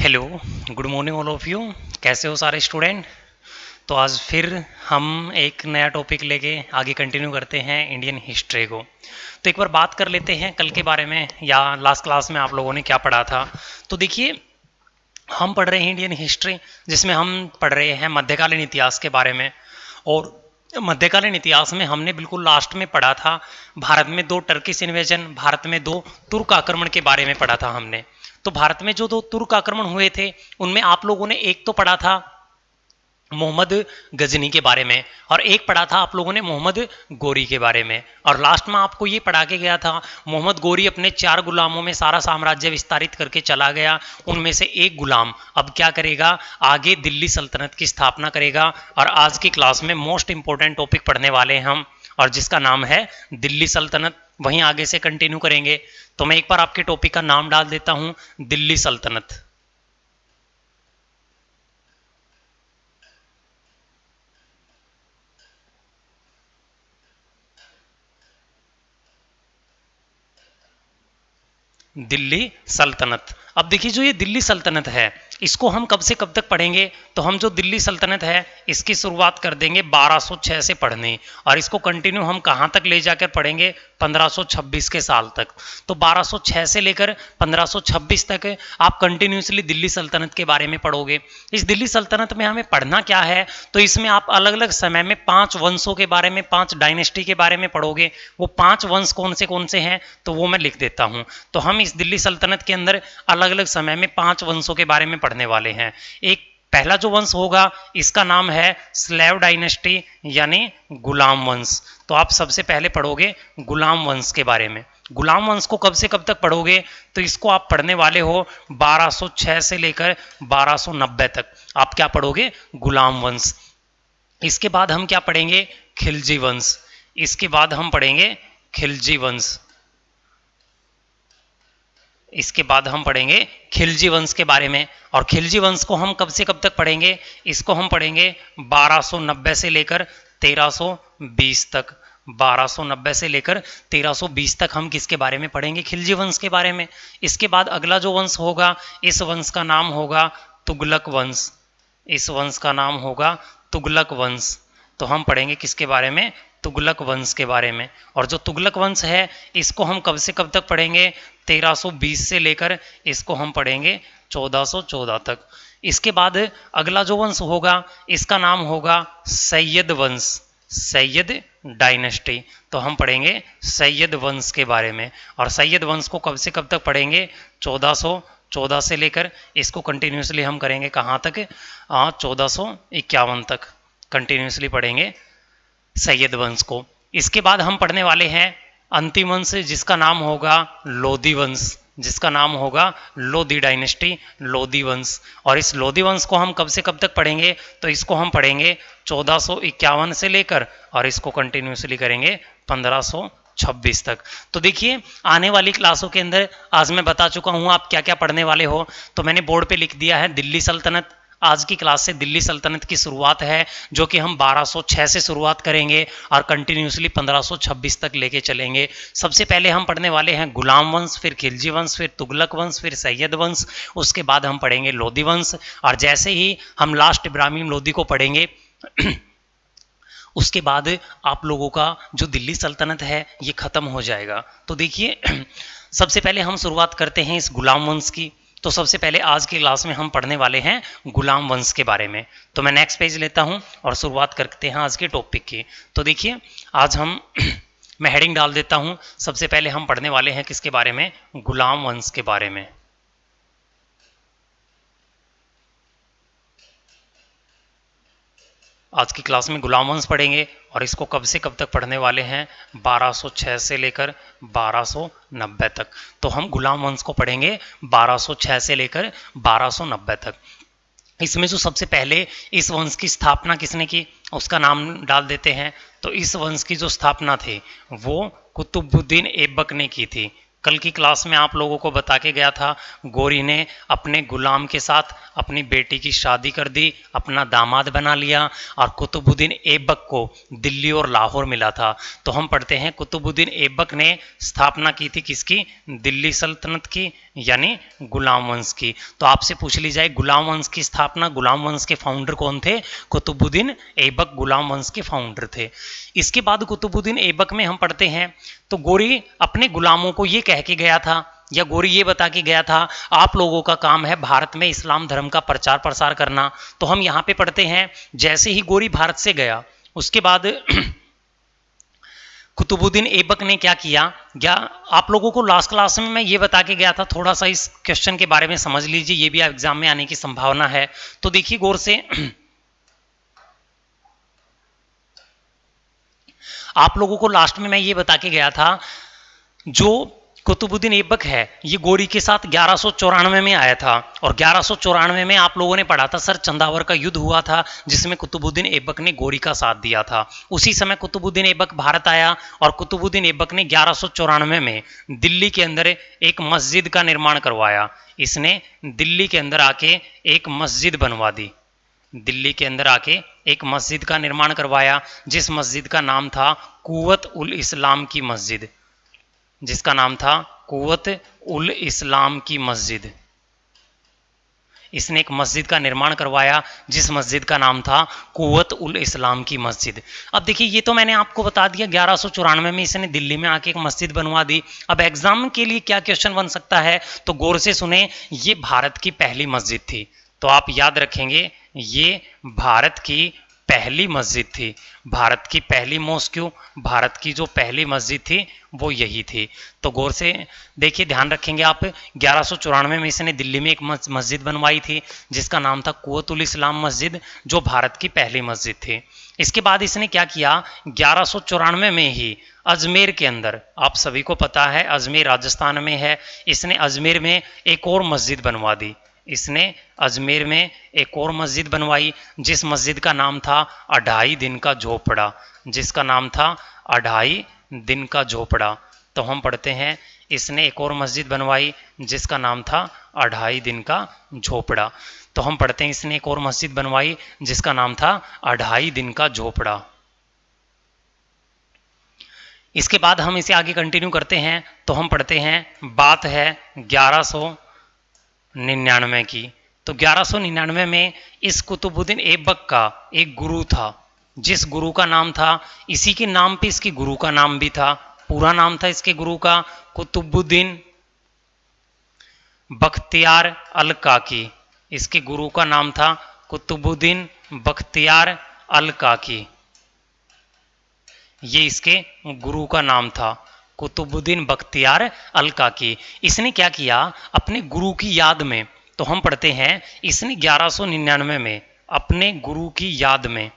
Hello, good morning all of you. कैसे हो सारे स्टूडेंट। तो आज फिर हम एक नया टॉपिक लेके आगे कंटिन्यू करते हैं इंडियन हिस्ट्री को। तो एक बार बात कर लेते हैं कल के बारे में, या लास्ट क्लास में आप लोगों ने क्या पढ़ा था। तो देखिए, हम पढ़ रहे हैं इंडियन हिस्ट्री, जिसमें हम पढ़ रहे हैं मध्यकालीन इतिहास के बारे में। और मध्यकालीन इतिहास में हमने बिल्कुल लास्ट में पढ़ा था भारत में दो टर्किश इन्वेजन, भारत में दो तुर्क आक्रमण के बारे में पढ़ा था हमने। तो भारत में जो दो तुर्क आक्रमण हुए थे उनमें आप लोगों ने एक तो पढ़ा था मोहम्मद गजनी के बारे में, और एक पढ़ा था आप लोगों ने मोहम्मद गोरी के बारे में। और लास्ट में आपको ये पढ़ा के गया था मोहम्मद गोरी अपने 4 गुलामों में सारा साम्राज्य विस्तारित करके चला गया। उनमें से एक गुलाम अब क्या करेगा, आगे दिल्ली सल्तनत की स्थापना करेगा। और आज की क्लास में मोस्ट इंपॉर्टेंट टॉपिक पढ़ने वाले हैं हम, और जिसका नाम है दिल्ली सल्तनत। वहीं आगे से कंटिन्यू करेंगे। तो मैं एक बार आपके टॉपिक का नाम डाल देता हूं, दिल्ली सल्तनत। दिल्ली सल्तनत। अब देखिए, जो ये दिल्ली सल्तनत है इसको हम कब से कब तक पढ़ेंगे। तो हम जो दिल्ली सल्तनत है इसकी शुरुआत कर देंगे 1206 से पढ़ने, और इसको कंटिन्यू हम कहाँ तक ले जाकर पढ़ेंगे, 1526 के साल तक। तो 1206 से लेकर 1526 तक आप कंटिन्यूसली दिल्ली सल्तनत के बारे में पढ़ोगे। इस दिल्ली सल्तनत में हमें पढ़ना क्या है, तो इसमें आप अलग अलग समय में 5 वंशों के बारे में, 5 डायनेस्टी के बारे में पढ़ोगे। वो 5 वंश कौन से हैं तो वो मैं लिख देता हूं। तो हम इस दिल्ली सल्तनत के अंदर अलग अलग समय में 5 वंशों के बारे में पढ़ने वाले हैं। एक पहला जो वंश होगा इसका नाम है स्लेव डायनेस्टी, यानी गुलाम वंश। तो आप सबसे पहले पढ़ोगे गुलाम वंश के बारे में। गुलाम वंश को कब से कब तक पढ़ोगे, तो इसको आप पढ़ने वाले हो 1206 से लेकर 1290 तक। आप क्या पढ़ोगे, गुलाम वंश। इसके बाद हम क्या पढ़ेंगे, खिलजी वंश। इसके बाद हम पढ़ेंगे खिलजी वंश। इसके बाद हम पढ़ेंगे खिलजी वंश के बारे में। और खिलजी वंश को हम कब से कब तक पढ़ेंगे, इसको हम पढ़ेंगे 1290 से लेकर 1320 तक। 1290 से लेकर 1320 तक हम किसके बारे में पढ़ेंगे, खिलजी वंश के बारे में। इसके बाद अगला जो वंश होगा, इस वंश का नाम होगा तुगलक वंश। इस वंश का नाम होगा तुगलक वंश। तो हम पढ़ेंगे किसके बारे में, तुगलक वंश के बारे में। और जो तुगलक वंश है इसको हम कब से कब तक पढ़ेंगे, 1320 से लेकर इसको हम पढ़ेंगे 1414 तक। इसके बाद अगला जो वंश होगा इसका नाम होगा सैयद वंश, सैयद डायनेस्टी। तो हम पढ़ेंगे सैयद वंश के बारे में। और सैयद वंश को कब से कब तक पढ़ेंगे, 1414 से लेकर इसको कंटिन्यूसली हम करेंगे कहाँ तक, 1451 तक कंटिन्यूसली पढ़ेंगे सैयद वंश को। इसके बाद हम पढ़ने वाले हैं अंतिम वंश, जिसका नाम होगा लोधी वंश, जिसका नाम होगा लोधी डायनेस्टी, लोधी वंश। और इस लोधी वंश को हम कब से कब तक पढ़ेंगे, तो इसको हम पढ़ेंगे 1451 से लेकर, और इसको कंटिन्यूसली करेंगे 1526 तक। तो देखिए, आने वाली क्लासों के अंदर आज मैं बता चुका हूं आप क्या क्या पढ़ने वाले हो। तो मैंने बोर्ड पे लिख दिया है दिल्ली सल्तनत। आज की क्लास से दिल्ली सल्तनत की शुरुआत है, जो कि हम 1206 से शुरुआत करेंगे और कंटिन्यूसली 1526 तक लेके चलेंगे। सबसे पहले हम पढ़ने वाले हैं गुलाम वंश, फिर खिलजी वंश, फिर तुगलक वंश, फिर सैयद वंश। उसके बाद हम पढ़ेंगे लोधी वंश। और जैसे ही हम लास्ट इब्राहिम लोधी को पढ़ेंगे उसके बाद आप लोगों का जो दिल्ली सल्तनत है ये खत्म हो जाएगा। तो देखिए, सबसे पहले हम शुरुआत करते हैं इस गुलाम वंश की। तो सबसे पहले आज की क्लास में हम पढ़ने वाले हैं गुलाम वंश के बारे में। तो मैं नेक्स्ट पेज लेता हूं और शुरुआत करते हैं आज के टॉपिक की। तो देखिए, आज हम मैं हेडिंग डाल देता हूं। सबसे पहले हम पढ़ने वाले हैं किसके बारे में, गुलाम वंश के बारे में। आज की क्लास में गुलाम वंश पढ़ेंगे, और इसको कब से कब तक पढ़ने वाले हैं, 1206 से लेकर 1290 तक। तो हम गुलाम वंश को पढ़ेंगे 1206 से लेकर 1290 तक। इसमें जो सबसे पहले इस वंश की स्थापना किसने की, उसका नाम डाल देते हैं। तो इस वंश की जो स्थापना थी वो कुतुबुद्दीन ऐबक ने की थी। कल की क्लास में आप लोगों को बता के गया था, गोरी ने अपने गुलाम के साथ अपनी बेटी की शादी कर दी, अपना दामाद बना लिया, और कुतुबुद्दीन ऐबक को दिल्ली और लाहौर मिला था। तो हम पढ़ते हैं कुतुबुद्दीन ऐबक ने स्थापना की थी किसकी? दिल्ली सल्तनत की, यानी गुलाम वंश की। तो आपसे पूछ ली जाए गुलाम वंश की स्थापना, गुलाम वंश के फाउंडर कौन थे? कुतुबुद्दीन ऐबक गुलाम वंश के फाउंडर थे। इसके बाद कुतुबुद्दीन ऐबक में हम पढ़ते हैं, तो गोरी अपने गुलामों को ये कह के गया था, या गोरी ये बता के गया था, आप लोगों का काम है भारत में इस्लाम धर्म का प्रचार प्रसार करना। तो हम यहाँ पे पढ़ते हैं, जैसे ही गोरी भारत से गया, उसके बाद कुतुबुद्दीन ऐबक ने क्या किया, या आप लोगों को लास्ट क्लास में मैं ये बता के गया था, थोड़ा सा इस क्वेश्चन के बारे में समझ लीजिए, ये भी एग्जाम में आने की संभावना है। तो देखिए गौर से, आप लोगों को लास्ट में मैं ये बता के गया था, जो कुतुबुद्दीन ऐबक है ये गोरी के साथ 1194 में आया था, और 1194 में आप लोगों ने पढ़ा था सर चंदावर का युद्ध हुआ था, जिसमें कुतुबुद्दीन ऐबक ने गोरी का साथ दिया था। उसी समय कुतुबुद्दीन ऐबक भारत आया, और कुतुबुद्दीन ऐबक ने 1194 में दिल्ली के अंदर एक मस्जिद का निर्माण करवाया। इसने दिल्ली के अंदर आके एक मस्जिद बनवा दी, दिल्ली के अंदर आके एक मस्जिद का निर्माण करवाया, जिस मस्जिद का नाम था कुव्वत उल इस्लाम की मस्जिद, जिसका नाम था कुव्वत उल इस्लाम की मस्जिद। इसने एक मस्जिद का निर्माण करवाया, जिस मस्जिद का नाम था कुव्वत उल इस्लाम की मस्जिद। अब देखिए, ये तो मैंने आपको बता दिया, 1194 में इसने दिल्ली में आके एक मस्जिद बनवा दी। अब एग्जाम के लिए क्या क्वेश्चन बन सकता है, तो गौर से सुने, ये भारत की पहली मस्जिद थी। तो आप याद रखेंगे, ये भारत की पहली मस्जिद थी, भारत की पहली मॉस्क्यू, भारत की जो पहली मस्जिद थी वो यही थी। तो गौर से देखिए, ध्यान रखेंगे आप, 1194 में इसने दिल्ली में एक मस्जिद बनवाई थी, जिसका नाम था कुव्वत उल इस्लाम मस्जिद, जो भारत की पहली मस्जिद थी। इसके बाद इसने क्या किया, 1194 में ही अजमेर के अंदर, आप सभी को पता है अजमेर राजस्थान में है, इसने अजमेर में एक और मस्जिद बनवा दी। इसने अजमेर में एक और मस्जिद बनवाई, जिस मस्जिद का नाम था 2.5 दिन का झोपड़ा, जिसका नाम था 2.5 दिन का झोपड़ा। तो हम पढ़ते हैं, इसने एक और मस्जिद बनवाई, जिसका नाम था 2.5 दिन का झोपड़ा। तो हम पढ़ते हैं, इसने एक और मस्जिद बनवाई, जिसका नाम था 2.5 दिन का झोपड़ा। इसके बाद हम इसे आगे कंटिन्यू करते हैं, तो हम पढ़ते हैं, बात है 1199 की। तो 1199 में इस कुतुबुद्दीन ऐबक का एक गुरु था, जिस गुरु का नाम था, इसी के नाम पे इसके गुरु का नाम भी था। पूरा नाम था इसके गुरु का कुतुबुद्दीन बख्तियार अल काकी। इसके गुरु का नाम था कुतुबुद्दीन बख्तियार अल काकी, ये इसके गुरु का नाम था, कुतुबुद्दीन बख्तियार अल काकी। इसने क्या किया, अपने गुरु की याद में, तो हम पढ़ते हैं, इसने 1199 में अपने गुरु की याद में,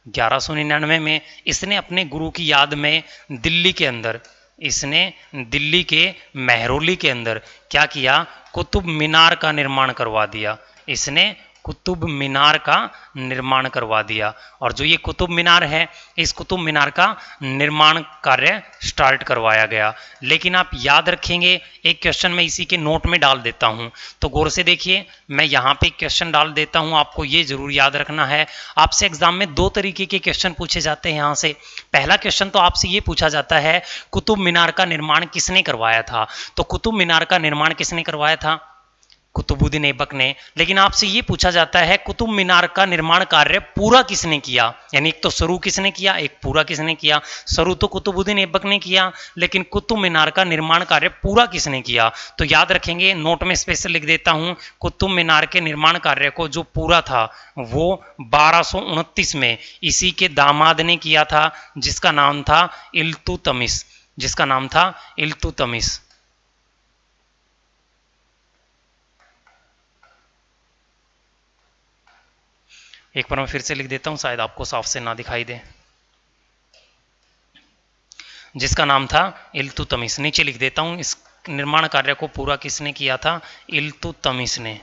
1199 में इसने अपने गुरु की याद में दिल्ली के अंदर, इसने दिल्ली के मेहरौली के अंदर क्या किया, कुतुब मीनार का निर्माण करवा दिया। इसने कुतुब मीनार का निर्माण करवा दिया, और जो ये कुतुब मीनार है, इस कुतुब मीनार का निर्माण कार्य स्टार्ट करवाया गया। लेकिन आप याद रखेंगे, एक क्वेश्चन मैं इसी के नोट में डाल देता हूं, तो गौर से देखिए, मैं यहाँ पे क्वेश्चन डाल देता हूं, आपको ये जरूर याद रखना है। आपसे एग्जाम में 2 तरीके के क्वेश्चन पूछे जाते हैं यहाँ से। पहला क्वेश्चन तो आपसे ये पूछा जाता है, कुतुब मीनार का निर्माण किसने करवाया था? तो कुतुब मीनार का निर्माण किसने करवाया था? कुतुबुद्दीन ऐबक ने। लेकिन आपसे ये पूछा जाता है, कुतुब मीनार का निर्माण कार्य पूरा किसने किया? यानी एक तो शुरू किसने किया, एक पूरा किसने किया। शुरू तो कुतुबुद्दीन ऐबक ने किया, लेकिन कुतुब मीनार का निर्माण कार्य पूरा किसने किया? तो याद रखेंगे, नोट में स्पेशल लिख देता हूं, कुतुब मीनार के निर्माण कार्य को जो पूरा था वो 1229 में इसी के दामाद ने किया था, जिसका नाम था इल्तुतमिश, जिसका नाम था इल्तुतमिश। एक बार मैं फिर से लिख देता हूं, शायद आपको साफ से ना दिखाई दे, जिसका नाम था इल्तुतमिश। नीचे लिख देता हूं, इस निर्माण कार्य को पूरा किसने किया था? इल्तुतमिश ने।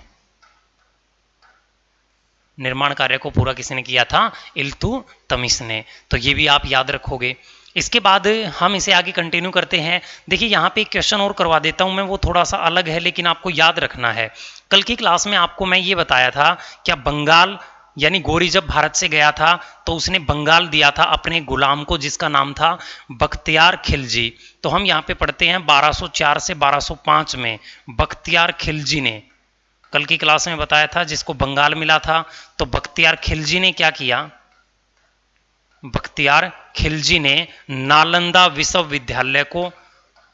निर्माण कार्य को पूरा किसने किया था? इल्तुतमिश ने। तो ये भी आप याद रखोगे। इसके बाद हम इसे आगे कंटिन्यू करते हैं। देखिए यहाँ पे एक क्वेश्चन और करवा देता हूँ मैं, वो थोड़ा सा अलग है लेकिन आपको याद रखना है। कल की क्लास में आपको मैं ये बताया था, क्या बंगाल यानी गोरी जब भारत से गया था तो उसने बंगाल दिया था अपने गुलाम को, जिसका नाम था बख्तियार खिलजी। तो हम यहाँ पे पढ़ते हैं 1204 से 1205 में बख्तियार खिलजी ने, कल की क्लास में बताया था, जिसको बंगाल मिला था। तो बख्तियार खिलजी ने क्या किया, बख्तियार खिलजी ने नालंदा विश्वविद्यालय को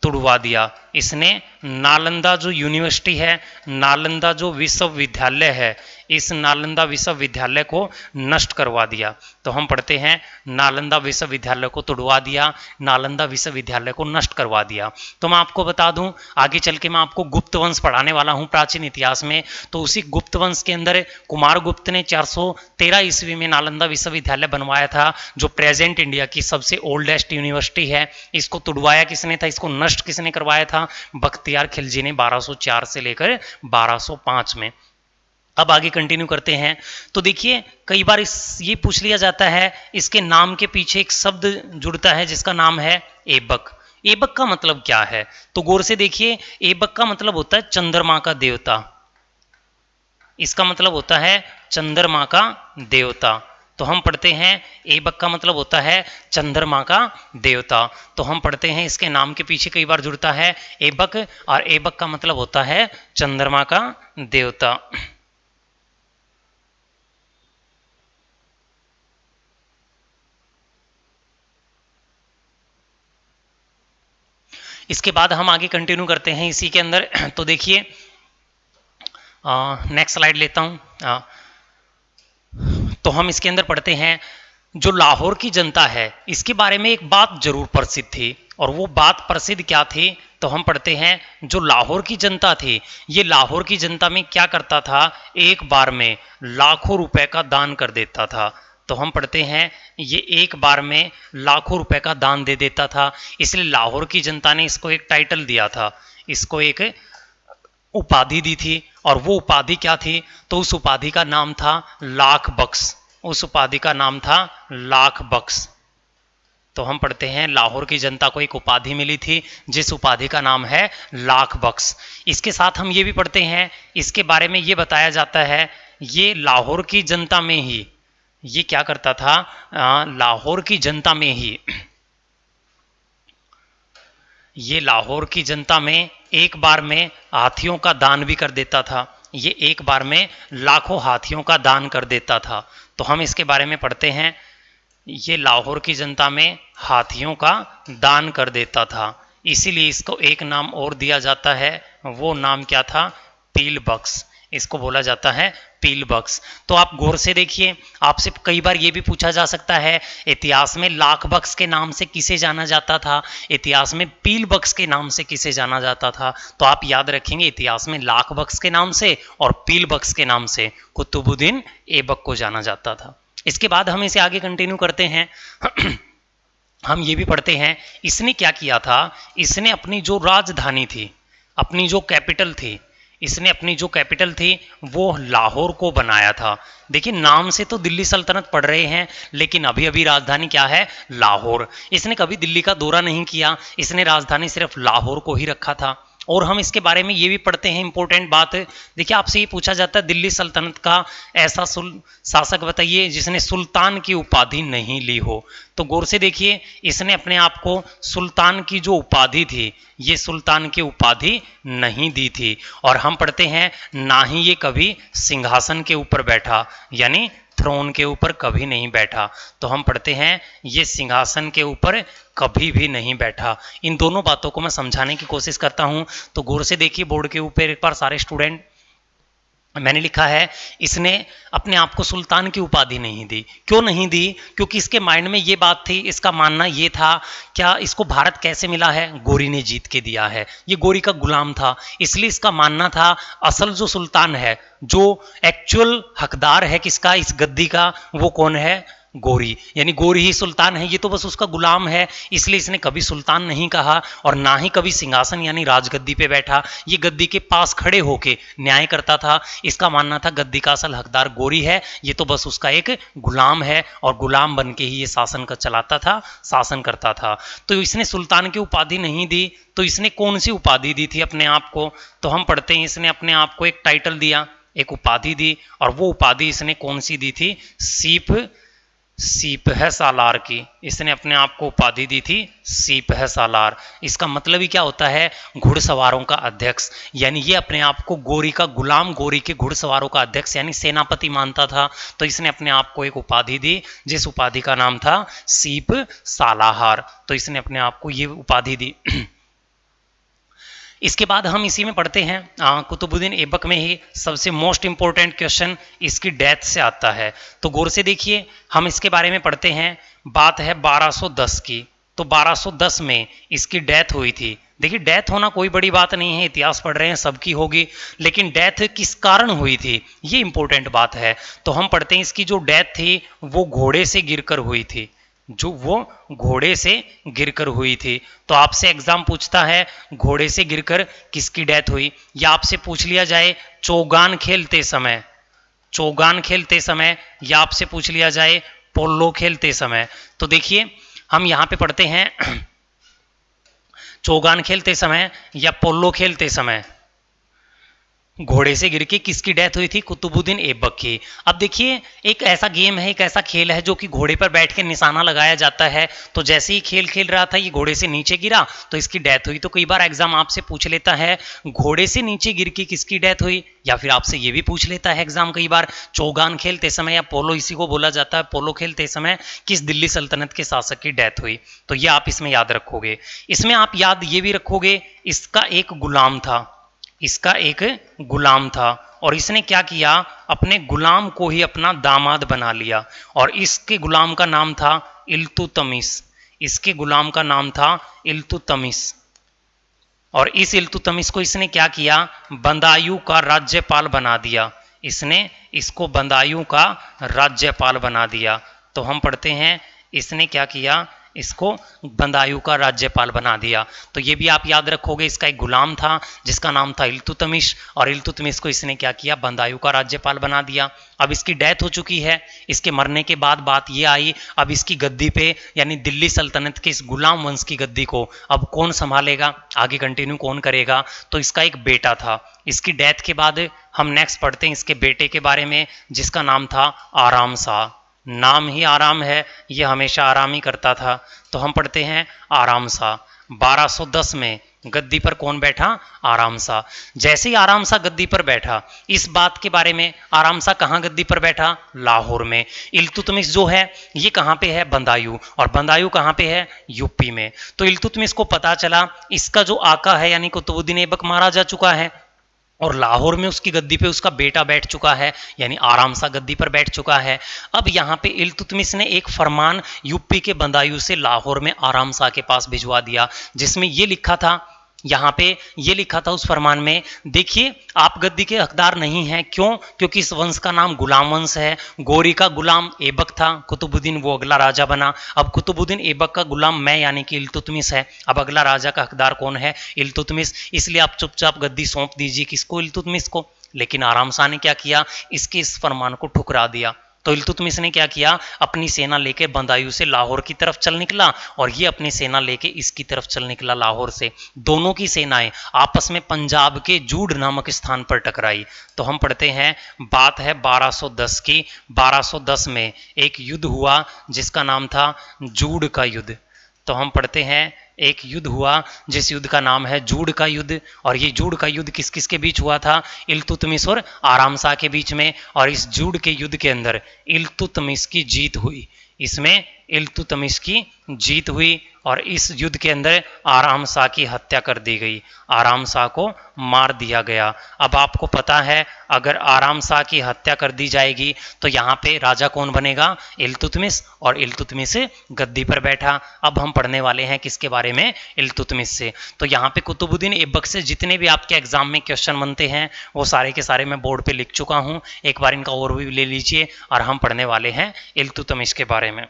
तुड़वा दिया। इसने नालंदा जो यूनिवर्सिटी है, नालंदा जो विश्वविद्यालय है, इस नालंदा विश्वविद्यालय को नष्ट करवा दिया। तो हम पढ़ते हैं नालंदा विश्वविद्यालय को तुड़वा दिया, नालंदा विश्वविद्यालय को नष्ट करवा दिया। तो मैं आपको बता दूं, आगे चल के मैं आपको गुप्त वंश पढ़ाने वाला हूं प्राचीन इतिहास में। तो उसी गुप्त वंश के अंदर कुमार गुप्त ने 413 ईस्वी में नालंदा विश्वविद्यालय बनवाया था, जो प्रेजेंट इंडिया की सबसे ओल्डेस्ट यूनिवर्सिटी है। इसको तुड़वाया किसने था, इसको नष्ट किसने करवाया था, बख्तियार खिलजी ने 1204 से लेकर 1205 में। अब आगे कंटिन्यू करते हैं। तो देखिए कई बार ये पूछ लिया जाता है, इसके नाम के पीछे एक शब्द जुड़ता है जिसका नाम है ऐबक। ऐबक का मतलब क्या है, तो गौर से देखिए, ऐबक का मतलब होता है चंद्रमा का देवता। इसका मतलब होता है चंद्रमा का देवता। तो हम पढ़ते हैं ऐबक का मतलब होता है चंद्रमा का देवता। तो हम पढ़ते हैं इसके नाम के पीछे कई बार जुड़ता है ऐबक, और ऐबक का मतलब होता है चंद्रमा का देवता। इसके बाद हम आगे कंटिन्यू करते हैं इसी के अंदर। तो देखिए नेक्स्ट स्लाइड लेता हूं। तो हम इसके अंदर पढ़ते हैं, जो लाहौर की जनता है इसके बारे में एक बात जरूर प्रसिद्ध थी, और वो बात प्रसिद्ध क्या थी, तो हम पढ़ते हैं जो लाहौर की जनता थी, ये लाहौर की जनता में क्या करता था, एक बार में लाखों रुपए का दान कर देता था। तो हम पढ़ते हैं ये एक बार में लाखों रुपए का दान दे देता था, इसलिए लाहौर की जनता ने इसको एक टाइटल दिया था, इसको एक उपाधि दी थी। और वो उपाधि क्या थी, तो उस उपाधि का नाम था लाख बख्श। उस उपाधि का नाम था लाख बख्श। तो हम पढ़ते हैं लाहौर की जनता को एक उपाधि मिली थी, जिस उपाधि का नाम है लाख बख्श। इसके साथ हम ये भी पढ़ते हैं, इसके बारे में ये बताया जाता है, ये लाहौर की जनता में ही, ये क्या करता था, लाहौर की जनता में ही, ये लाहौर की जनता में एक बार में हाथियों का दान भी कर देता था। ये एक बार में लाखों हाथियों का दान कर देता था। तो हम इसके बारे में पढ़ते हैं, ये लाहौर की जनता में हाथियों का दान कर देता था, इसीलिए इसको एक नाम और दिया जाता है, वो नाम क्या था, पील बख्श। इसको बोला जाता है पील बख्श। तो आप गौर से देखिए, आपसे कई बार ये भी पूछा जा सकता है, इतिहास में लाख बख्श के नाम से किसे जाना जाता था, इतिहास में पील बख्श के नाम से किसे जाना जाता था। तो आप याद रखेंगे, इतिहास में लाख बख्श के नाम से और पील बख्श के नाम से कुतुबुद्दीन ऐबक को जाना जाता था। इसके बाद हम इसे आगे कंटिन्यू करते हैं। हम ये भी पढ़ते हैं, इसने क्या किया था, इसने अपनी जो राजधानी थी, अपनी जो कैपिटल थी, इसने अपनी जो कैपिटल थी वो लाहौर को बनाया था। देखिए नाम से तो दिल्ली सल्तनत पढ़ रहे हैं, लेकिन अभी अभी राजधानी क्या है, लाहौर। इसने कभी दिल्ली का दौरा नहीं किया, इसने राजधानी सिर्फ लाहौर को ही रखा था। और हम इसके बारे में ये भी पढ़ते हैं, इंपॉर्टेंट बात, देखिए आपसे ये पूछा जाता है, दिल्ली सल्तनत का ऐसा शासक बताइए जिसने सुल्तान की उपाधि नहीं ली हो। तो गौर से देखिए, इसने अपने आप को सुल्तान की जो उपाधि थी, ये सुल्तान की उपाधि नहीं दी थी। और हम पढ़ते हैं, ना ही ये कभी सिंहासन के ऊपर बैठा, यानी थ्रोन के ऊपर कभी नहीं बैठा। तो हम पढ़ते हैं, ये सिंहासन के ऊपर कभी भी नहीं बैठा। इन दोनों बातों को मैं समझाने की कोशिश करता हूं। तो गौर से देखिए, बोर्ड के ऊपर एक बार सारे स्टूडेंट, मैंने लिखा है, इसने अपने आप को सुल्तान की उपाधि नहीं दी। क्यों नहीं दी, क्योंकि इसके माइंड में ये बात थी, इसका मानना ये था, क्या इसको भारत कैसे मिला है, गोरी ने जीत के दिया है, ये गोरी का गुलाम था। इसलिए इसका मानना था असल जो सुल्तान है, जो एक्चुअल हकदार है किसका, इस गद्दी का, वो कौन है, गोरी, यानी गोरी ही सुल्तान है, ये तो बस उसका गुलाम है, इसलिए इसने कभी सुल्तान नहीं कहा और ना ही कभी सिंहासन यानी राजगद्दी पे बैठा। ये गद्दी के पास खड़े होके न्याय करता था। इसका मानना था गद्दी का असल हकदार गोरी है, ये तो बस उसका एक गुलाम है और गुलाम बन के ही ये शासन का चलाता था, शासन करता था। तो इसने सुल्तान की उपाधि नहीं दी, तो इसने कौन सी उपाधि दी थी अपने आप को? तो हम पढ़ते हैं इसने अपने आप को एक टाइटल दिया, एक उपाधि दी, और वो उपाधि इसने कौन सी दी थी? सीप है सालार की। इसने अपने आप को उपाधि दी थी सीप है सालार। इसका मतलब ही क्या होता है? घुड़सवारों का अध्यक्ष, यानी ये अपने आप को गोरी का गुलाम, गोरी के घुड़सवारों का अध्यक्ष यानी सेनापति मानता था। तो इसने अपने आप को एक उपाधि दी, जिस उपाधि का नाम था सीप सालाहार। तो इसने अपने आप को ये उपाधि दी। इसके बाद हम इसी में पढ़ते हैं कुतुबुद्दीन ऐबक में ही सबसे मोस्ट इंपॉर्टेंट क्वेश्चन इसकी डेथ से आता है। तो गौर से देखिए, हम इसके बारे में पढ़ते हैं। बात है 1210 की। तो 1210 में इसकी डेथ हुई थी। देखिए, डेथ होना कोई बड़ी बात नहीं है, इतिहास पढ़ रहे हैं सबकी होगी, लेकिन डेथ किस कारण हुई थी ये इंपॉर्टेंट बात है। तो हम पढ़ते हैं इसकी जो डेथ थी वो घोड़े से गिरकर हुई थी, जो वो घोड़े से गिरकर हुई थी। तो आपसे एग्जाम पूछता है घोड़े से गिरकर किसकी डेथ हुई, या आपसे पूछ लिया जाए चौगान खेलते समय, चौगान खेलते समय, या आपसे पूछ लिया जाए पोलो खेलते समय। तो देखिए, हम यहां पे पढ़ते हैं चौगान खेलते समय या पोलो खेलते समय घोड़े से गिर के किसकी डेथ हुई थी? कुतुबुद्दीन ऐबक की। अब देखिए, एक ऐसा गेम है, एक ऐसा खेल है जो कि घोड़े पर बैठ के निशाना लगाया जाता है। तो जैसे ही खेल खेल रहा था ये घोड़े से नीचे गिरा तो इसकी डेथ हुई। तो कई बार एग्जाम आपसे पूछ लेता है घोड़े से नीचे गिर के किसकी डेथ हुई, या फिर आपसे ये भी पूछ लेता है एग्जाम कई बार चौगान खेलते समय या पोलो, इसी को बोला जाता है पोलो खेलते समय, किस दिल्ली सल्तनत के शासक की डेथ हुई। तो ये आप इसमें याद रखोगे। इसमें आप याद ये भी रखोगे इसका एक गुलाम था, इसका एक गुलाम था, और इसने क्या किया? अपने गुलाम को ही अपना दामाद बना लिया, और इसके गुलाम का नाम था इल्तुतमिश। इसके गुलाम का नाम था इल्तुतमिश, और इस इल्तुतमिश को इसने क्या किया? बदायूं का राज्यपाल बना दिया। इसने इसको बदायूं का राज्यपाल बना दिया। तो हम पढ़ते हैं इसने क्या किया? इसको बदायूं का राज्यपाल बना दिया। तो ये भी आप याद रखोगे, इसका एक गुलाम था जिसका नाम था इल्तुतमिश, और इल्तुतमिश को इसने क्या किया? बदायूं का राज्यपाल बना दिया। अब इसकी डेथ हो चुकी है। इसके मरने के बाद बात ये आई, अब इसकी गद्दी पे यानी दिल्ली सल्तनत के इस गुलाम वंश की गद्दी को अब कौन संभालेगा, आगे कंटिन्यू कौन करेगा? तो इसका एक बेटा था। इसकी डेथ के बाद हम नेक्स्ट पढ़ते हैं इसके बेटे के बारे में, जिसका नाम था आराम शाह। नाम ही आराम है, यह हमेशा आराम ही करता था। तो हम पढ़ते हैं आराम शाह। 1210 में गद्दी पर कौन बैठा? आराम शाह। जैसे ही आराम शाह गद्दी पर बैठा, इस बात के बारे में, आराम शाह कहाँ गद्दी पर बैठा? लाहौर में। इल्तुतमिश जो है ये कहाँ पे है? बदायूं। और बदायूं कहाँ पे है? यूपी में। तो इल्तुतमिश को पता चला इसका जो आका है यानी कुतुबुद्दीन ऐबक मारा जा चुका है, और लाहौर में उसकी गद्दी पे उसका बेटा बैठ चुका है, यानी आराम शाह गद्दी पर बैठ चुका है। अब यहाँ पे इल्तुतमिश ने एक फरमान यूपी के बदायूं से लाहौर में आराम शाह के पास भिजवा दिया, जिसमें ये लिखा था, यहाँ पे ये लिखा था उस फरमान में, देखिए आप गद्दी के हकदार नहीं हैं। क्यों? क्योंकि इस वंश का नाम गुलाम वंश है। गोरी का गुलाम ऐबक था, कुतुबुद्दीन वो अगला राजा बना। अब कुतुबुद्दीन ऐबक का गुलाम मैं यानी कि इल्तुतमिश है। अब अगला राजा का हकदार कौन है? इल्तुतमिश। इसलिए आप चुपचाप गद्दी सौंप दीजिए किसको? इल्तुतमिश को। लेकिन आराम शाह ने क्या किया? इसके इस फरमान को ठुकरा दिया। तो इल्तुतमिश ने क्या किया? अपनी सेना लेके बदायूं से लाहौर की तरफ चल निकला, और ये अपनी सेना लेके इसकी तरफ चल निकला लाहौर से। दोनों की सेनाएं आपस में पंजाब के जूड नामक स्थान पर टकराई। तो हम पढ़ते हैं, बात है 1210 की। 1210 में एक युद्ध हुआ जिसका नाम था जूड का युद्ध। तो हम पढ़ते हैं एक युद्ध हुआ जिस युद्ध का नाम है जूड का युद्ध, और ये जूड का युद्ध किस किस के बीच हुआ था? इल्तुतमिश और आराम शाह के बीच में। और इस जूड के युद्ध के अंदर इल्तुतमिश की जीत हुई। इसमें इल्तुतमिश की जीत हुई और इस युद्ध के अंदर आराम शाह की हत्या कर दी गई, आराम शाह को मार दिया गया। अब आपको पता है अगर आराम शाह की हत्या कर दी जाएगी तो यहाँ पे राजा कौन बनेगा, इल्तुतमिश, और इल्तुतमिश गद्दी पर बैठा। अब हम पढ़ने वाले हैं किसके बारे में, इल्तुतमिश से। तो यहाँ पे कुतुबुद्दीन ऐबक से जितने भी आपके एग्जाम में क्वेश्चन बनते हैं वो सारे के सारे मैं बोर्ड पे लिख चुका हूँ, एक बार इनका ओवरव्यू ले लीजिए और हम पढ़ने वाले हैं इल्तुतमिश के बारे में।